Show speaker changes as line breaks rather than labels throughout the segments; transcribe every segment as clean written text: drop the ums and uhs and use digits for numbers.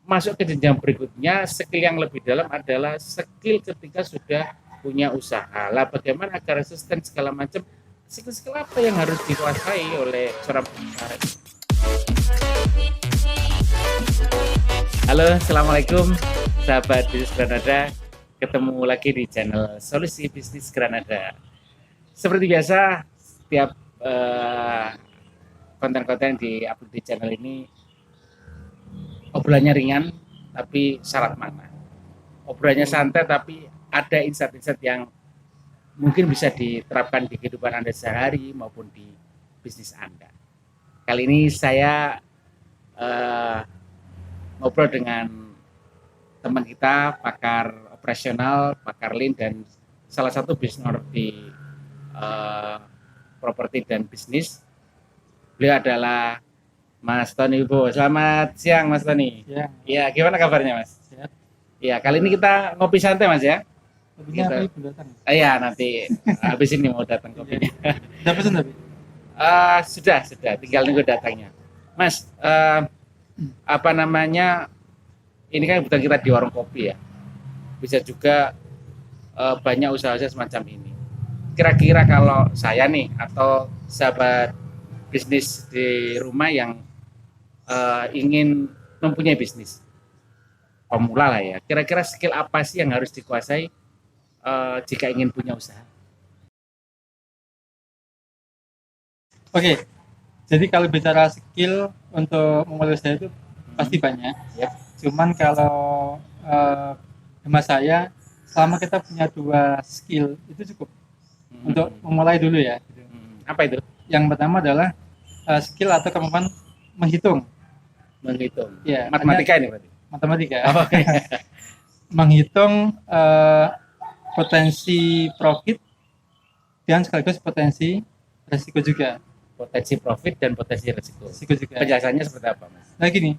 masuk ke jenjang berikutnya, skill yang lebih dalam adalah skill ketika sudah punya usaha. Lah bagaimana agar resisten segala macam, skill-skill apa yang harus dikuasai oleh seorang pengusaha? Halo, assalamualaikum sahabat bisnis Granada. Ketemu lagi di channel Solusi Bisnis Granada. Seperti biasa, setiap konten-konten di upload di channel ini obrolannya ringan tapi syarat makna. Obrolannya santai tapi ada insight-insight yang mungkin bisa diterapkan di kehidupan Anda sehari maupun di bisnis Anda. Kali ini saya ngobrol dengan teman kita, pakar operasional, pakar lean, dan salah satu business di properti dan bisnis. Beliau adalah Mas Tony Wibowo. Selamat siang Mas Tony. Ya, gimana kabarnya Mas?
Sehat.
Ya, kali ini kita ngopi santai Mas ya.
Kopinya
Gitu.
apa belum datang?
Iya, nanti habis ini mau datang kopinya.
Udah pesen tapi?
Sudah, tinggal nunggu datangnya. Mas, apa namanya? Ini kan kebetulan kita di warung kopi ya. Bisa juga banyak usaha-usaha semacam ini. Kira-kira kalau saya nih atau sahabat bisnis di rumah yang ingin mempunyai bisnis pemula lah ya, kira-kira skill apa sih yang harus dikuasai jika ingin punya usaha?
Oke, jadi kalau bicara skill untuk memulai usaha itu pasti banyak.
Yep.
Cuman kalau hemat saya, selama kita punya 2 skill itu cukup untuk memulai dulu ya.
Apa itu?
Yang pertama adalah skill atau kemampuan menghitung.
Ya, matematika ini berarti.
Matematika.
Oh, okay.
Menghitung potensi profit dan sekaligus potensi resiko juga.
Potensi profit dan potensi resiko.
Resiko juga.
Penjelasannya seperti apa, Mas?
Nah gini,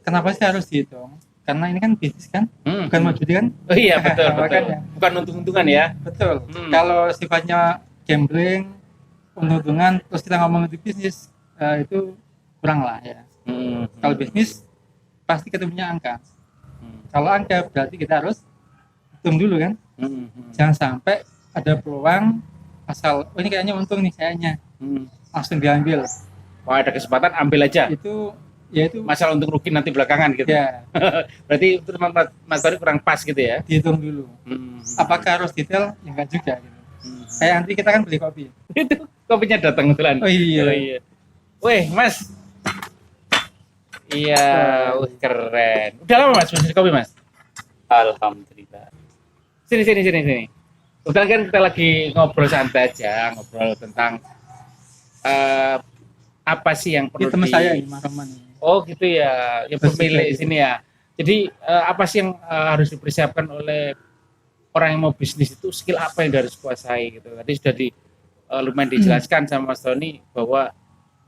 kenapa sih harus dihitung? Karena ini kan bisnis kan, bukan mau judi kan?
Oh iya, betul.
Makanya.
Bukan untung-untungan ya.
Betul. Kalau sifatnya gambling, untung-untungan, terus kita ngomong di bisnis, itu kurang lah ya. Kalau bisnis, pasti kita punya angka. Kalau angka berarti kita harus hitung dulu kan. Jangan sampai ada peluang asal ini kayaknya untung nih kayaknya, langsung diambil.
Wah, ada kesempatan ambil aja.
Itu ya itu
masalah untung rugi nanti belakangan gitu
ya.
Berarti itu Mas Tori kurang pas gitu ya.
Dihitung dulu. Apakah harus detail? Ya enggak juga gitu. Kayak nanti kita kan beli kopi.
Itu kopinya datang kebetulan.
Oh iya.
Weh Mas. Iya, keren. Udah lama Mas bisnis kopi Mas?
Alhamdulillah.
Sini. Kebetulan kan kita lagi ngobrol santai aja, ngobrol tentang apa sih yang perlu
teman saya ini, Mas Roman.
Oh gitu ya, yang pemilik sini ya. Jadi apa sih yang harus dipersiapkan oleh orang yang mau bisnis itu, skill apa yang harus kuasai gitu. Tadi sudah lumayan dijelaskan sama Mas Tony bahwa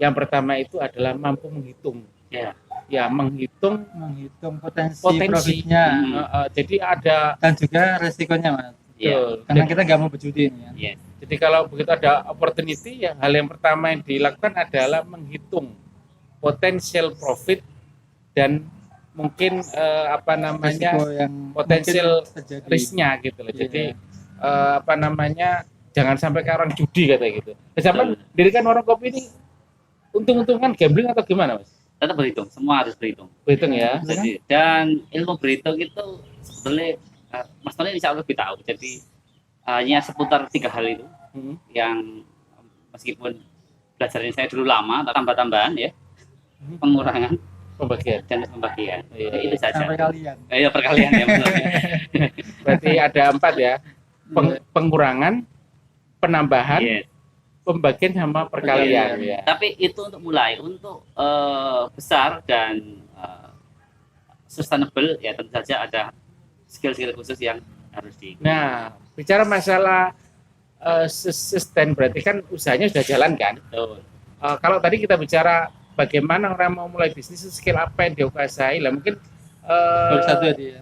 yang pertama itu adalah mampu menghitung. Ya, menghitung
potensi.
Profitnya. Jadi ada
dan juga resikonya Mas.
Betul.
Karena kita nggak mau berjudi ini ya.
Jadi kalau begitu ada opportunity, ya hal yang pertama yang dilakukan adalah menghitung potensial profit dan mungkin potensial risknya gitu loh. Jadi jangan sampai ke orang judi katanya gitu. Sampai dirikan warung kopi ini untung-untungan gambling atau gimana Mas?
Tetap berhitung, semua harus berhitung.
Berhitung ya.
Jadi, dan ilmu berhitung itu sebetulnya Mas Tony insya Allah lebih tahu. Jadi hanya seputar 3 hal itu yang meskipun belajarnya saya dulu lama, tambah-tambahan ya, pengurangan,
pembagian
dan pembagian.
Iya.
Itu saja.
Perkalian.
Iya, perkalian ya.
Berarti ada 4 ya. Pengurangan, penambahan, pembagian sama perkalian. Ya.
Tapi itu untuk mulai, untuk besar dan sustainable ya tentu saja ada skill-skill khusus yang harus di.
Nah, bicara masalah sustain berarti kan usahanya sudah jalan kan? Kalau tadi kita bicara bagaimana orang mau mulai bisnis, skill apa yang dia kuasai lah, mungkin
baru satu ya dia.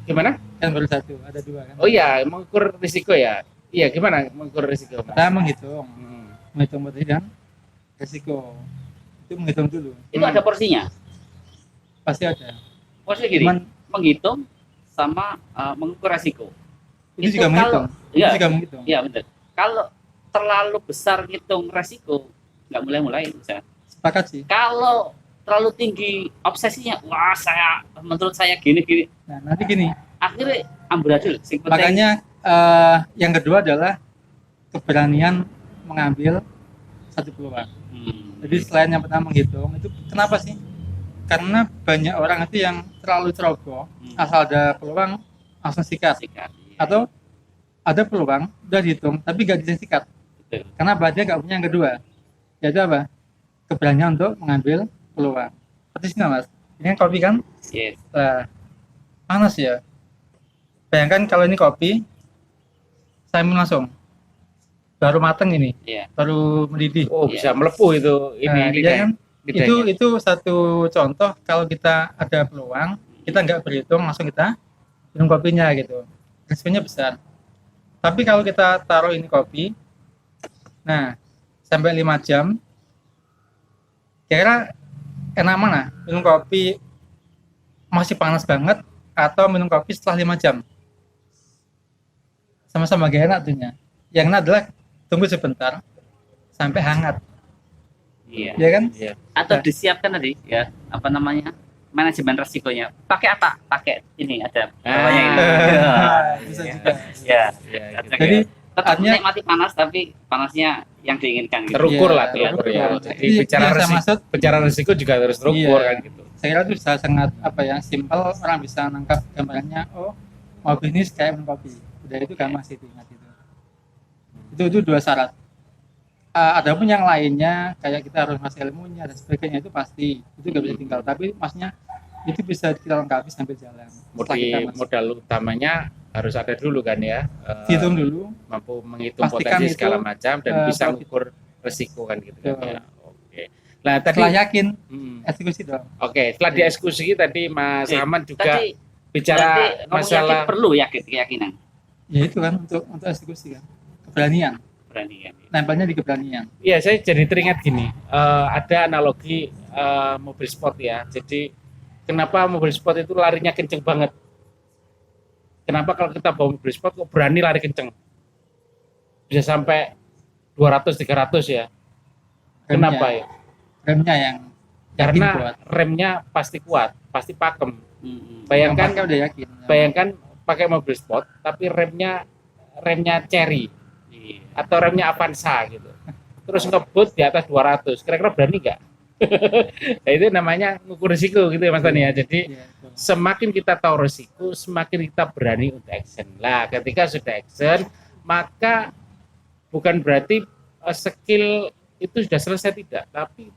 Gimana?
Kan baru satu, ada 2 kan.
Oh iya, mengukur risiko ya. Iya, gimana mengukur risiko?
Kita menghitung potensi dan risiko. Itu menghitung dulu.
Itu ada porsinya.
pasti ada.
Maksudnya gini,
Cuman
menghitung sama mengukur resiko.
itu juga menghitung.
Iya,
Itu juga menghitung.
iya benar. Kalau terlalu besar ngitung resiko, nggak mulai-mulai bisa.
Sepakat sih.
Kalau terlalu tinggi obsesinya, wah menurut saya gini-gini,
Nah, nanti gini.
akhirnya amburadul.
Makanya yang kedua adalah keberanian mengambil satu peluang. Jadi selain yang pertama menghitung, itu kenapa sih? Karena banyak orang itu yang terlalu ceroboh, asal ada peluang langsung sikat. Atau ada peluang udah dihitung tapi gak bisa sikat.
Betul.
Karena dia nggak punya yang kedua. Yaitu apa? Keberanian untuk mengambil peluang. Seperti sini mas. Ini kan kopi kan?
Yes.
Panas ya. Bayangkan kalau ini kopi, saya minum langsung. Baru mateng ini,
Iya.
baru mendidih.
Oh, bisa melepuh itu
Nah,
ini
iya kan?
lidahnya.
Itu satu contoh kalau kita ada peluang, kita nggak berhitung langsung kita minum kopinya gitu. Resikonya besar. Tapi kalau kita taruh ini kopi, nah sampai 5 jam, kira enak mana? Minum kopi masih panas banget atau minum kopi setelah 5 jam? Sama-sama gak enak tuhnya. Yang enak adalah tunggu sebentar sampai hangat,
Iya.
ya kan?
Iya.
Atau disiapkan tadi ya, apa namanya? Manajemen resikonya. Pakai apa? Pakai ini ada bawahnya ini.
Bisa
Iya.
juga.
Ya.
Ya, gitu.
Jadi
Tetap
artinya
menikmati panas tapi panasnya yang diinginkan gitu.
Terukur
Iya,
lah, terukur ya.
terukur.
Jadi
Jadi,
bicara
yang saya
resiko,
maksud,
bicara resiko juga harus terukur
Iya.
kan gitu.
saya kira itu bisa sangat apa ya, simpel, orang bisa nangkap gambarannya. Oh, mau bisnis kayak minum kopi. Udah itu kan masih diingat itu. Itu dua syarat. Ada pun yang lainnya kayak kita harus ngasih ilmunya dan sebagainya itu pasti itu gak bisa tinggal. Tapi maksudnya itu bisa kita lengkapi sambil jalan. Setelah kita masuk.
Modal utamanya harus ada dulu kan ya.
Hitung dulu.
Mampu menghitung
Pastikan
potensi
itu,
segala macam dan bisa
profit.
mengukur resiko kan gitu kan.
Betul.
Ya. Oke. Nah, tadi
Setelah yakin,
eksekusi
dong.
Oke, setelah dieksekusi tadi Mas Rahman juga
Tadi
bicara
berarti ngomong
masalah
yakin perlu keyakinan.
Ya itu kan untuk eksekusi kan. Keberanian.
Berani kan.
Nempelnya di keberanian.
Iya, saya jadi teringat gini, ada analogi mobil sport ya. Jadi kenapa mobil sport itu larinya kenceng banget? Kenapa kalau kita bawa mobil sport kok berani lari kenceng? Bisa sampai 200-300 ya. Kenapa ya?
Remnya yang yakin
Karena
kuat.
remnya pasti kuat, pasti pakem.
Hmm.
Bayangkan,
Yang pakai udah yakin.
bayangkan pakai mobil sport, tapi remnya cherry
Iya.
atau remnya Avanza gitu. Terus ngebut di atas 200, kira-kira berani nggak? Nah, itu namanya ngukur risiko gitu ya Mas Tani ya. Jadi
Iya, betul.
semakin kita tahu risiko, semakin kita berani untuk action. Lah, ketika sudah action, maka bukan berarti skill itu sudah selesai, tidak, tapi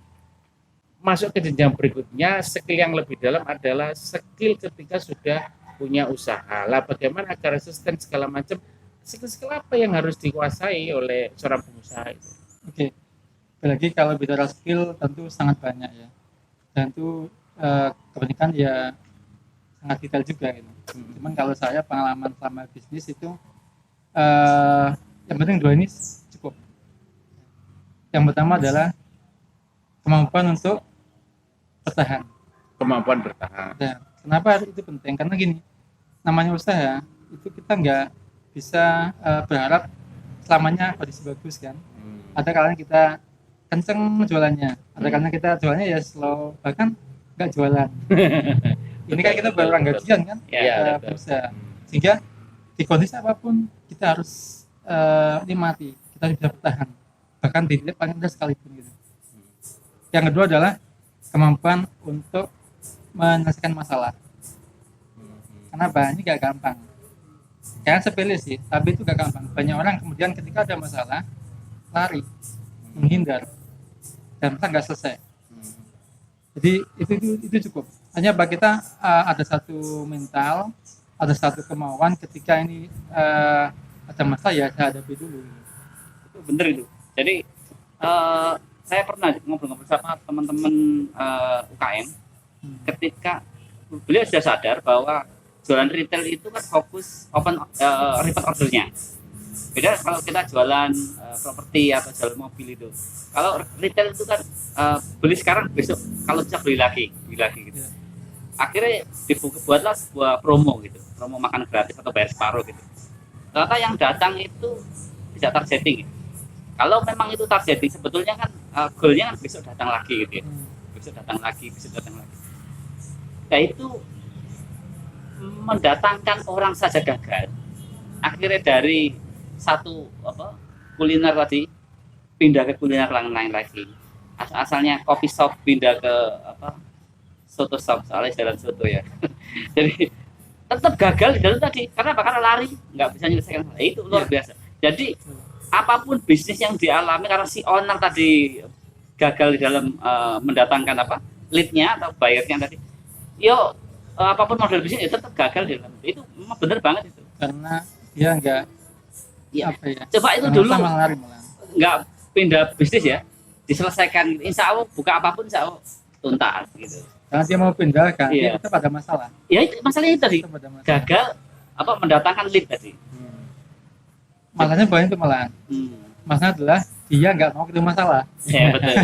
masuk ke jenjang berikutnya. Skill yang lebih dalam adalah skill ketika sudah punya usaha. Lah, bagaimana agar resisten segala macam, skill apa yang harus dikuasai oleh seorang pengusaha itu?
Oke. Apalagi kalau bicara skill tentu sangat banyak ya. Dan itu kebanyakan ya sangat detail juga gitu. Cuman kalau saya pengalaman selama bisnis itu yang penting dua ini cukup. Yang pertama adalah kemampuan untuk bertahan.
Kemampuan bertahan.
Nah, kenapa itu penting? Karena gini, namanya usaha itu kita nggak bisa berharap selamanya kondisi bagus kan. Ada kalanya kita kenceng jualannya, ada kalanya kita jualannya ya slow, bahkan nggak jualan. Ini kan kita baru orang gajian kan,
Iya, betul.
berusaha. Sehingga di kondisi apapun kita harus nikmati, kita harus bisa bertahan, bahkan di titik paling rendah sekalipun gitu. Yang kedua adalah kemampuan untuk menyelesaikan masalah. Kenapa? Ini gak gampang. Jangan sepele sih, tapi itu gak gampang. Banyak orang kemudian ketika ada masalah lari, menghindar, dan masalah nggak selesai. Jadi itu cukup. Hanya bagi kita ada satu mental, ada satu kemauan ketika ini ada masalah ya saya hadapi dulu.
Itu bener itu. Jadi saya pernah ngobrol-ngobrol sama teman-teman UKM ketika beliau sudah sadar bahwa jualan retail itu kan fokus repeat ordernya. Beda kalau kita jualan properti atau jualan mobil itu. Kalau retail itu kan beli sekarang besok kalau bisa beli lagi gitu. akhirnya dibuatlah sebuah promo gitu, promo makan gratis atau bayar separuh gitu. Ternyata yang datang itu tidak targeting. Kalau memang itu targeting, sebetulnya kan goalnya kan besok datang lagi gitu ya. Besok datang lagi. Nah itu mendatangkan orang saja gagal. Akhirnya dari satu kuliner tadi pindah ke kuliner lain lagi. Asalnya kopi shop pindah ke soto shop, soalnya jalan soto ya. Jadi tetap gagal di dalam tadi. Karena apa? Karena lari, nggak bisa menyelesaikan. Itu luar biasa. Jadi apapun bisnis yang dialami karena si owner tadi gagal di dalam mendatangkan lead-nya atau buyer-nya tadi. Apapun model bisnis itu tetap gagal di dalam itu. Memang benar banget itu.
Karena dia nggak
coba itu dulu nggak pindah bisnis ya, diselesaikan. Insya Allah buka apapun insya Allah tuntas gitu.
Karena dia mau pindah kan, dia tetap ada masalah.
Ya itu masalahnya tadi gagal mendatangkan lead tadi.
Masalahnya banyak itu malah. Masalah adalah dia nggak mau ketemu masalah.
Ya betul.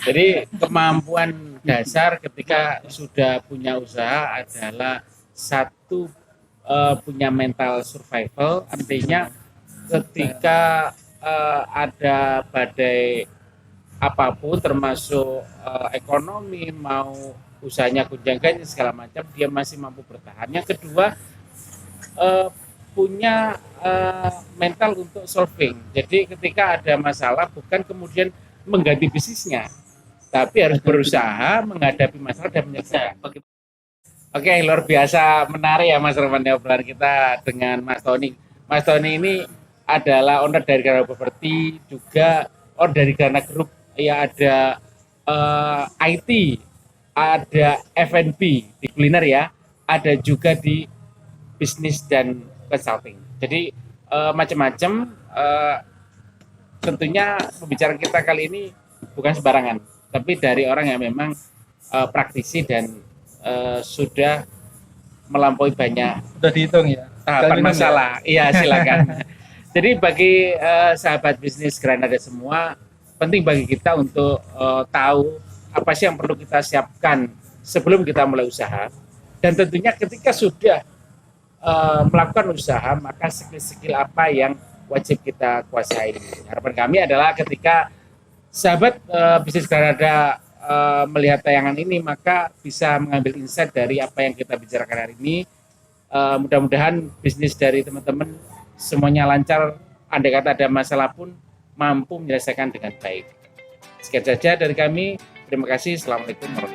Jadi kemampuan dasar ketika sudah punya usaha adalah satu, punya mental survival. Artinya ketika ada badai apapun termasuk ekonomi, mau usahanya gunjang-ganjing segala macam, dia masih mampu bertahan. Yang kedua, punya mental untuk solving. Jadi ketika ada masalah bukan kemudian mengganti bisnisnya, tapi harus berusaha menghadapi masalah dan menyelesaikan. Oke, luar biasa menarik ya Mas Roman obrolan kita dengan Mas Tony. Mas Tony ini adalah owner dari Grana Property, juga owner dari Grana Group. Ya ada IT, ada F&B di kuliner ya, ada juga di bisnis dan consulting. Jadi macam-macam. Tentunya pembicaraan kita kali ini bukan sembarangan, tapi dari orang yang memang praktisi dan sudah melampaui banyak.
Sudah dihitung ya.
Tahapan masalah. Iya silakan. Jadi bagi sahabat bisnis Granada semua, penting bagi kita untuk tahu apa sih yang perlu kita siapkan sebelum kita mulai usaha, dan tentunya ketika sudah melakukan usaha maka skill-skill apa yang wajib kita kuasai. Harapan kami adalah ketika sahabat bisnis Granada melihat tayangan ini maka bisa mengambil insight dari apa yang kita bicarakan hari ini. Mudah-mudahan bisnis dari teman-teman semuanya lancar, andai kata ada masalah pun mampu menyelesaikan dengan baik. Sekian saja dari kami. Terima kasih. Assalamualaikum warahmatullahi wabarakatuh.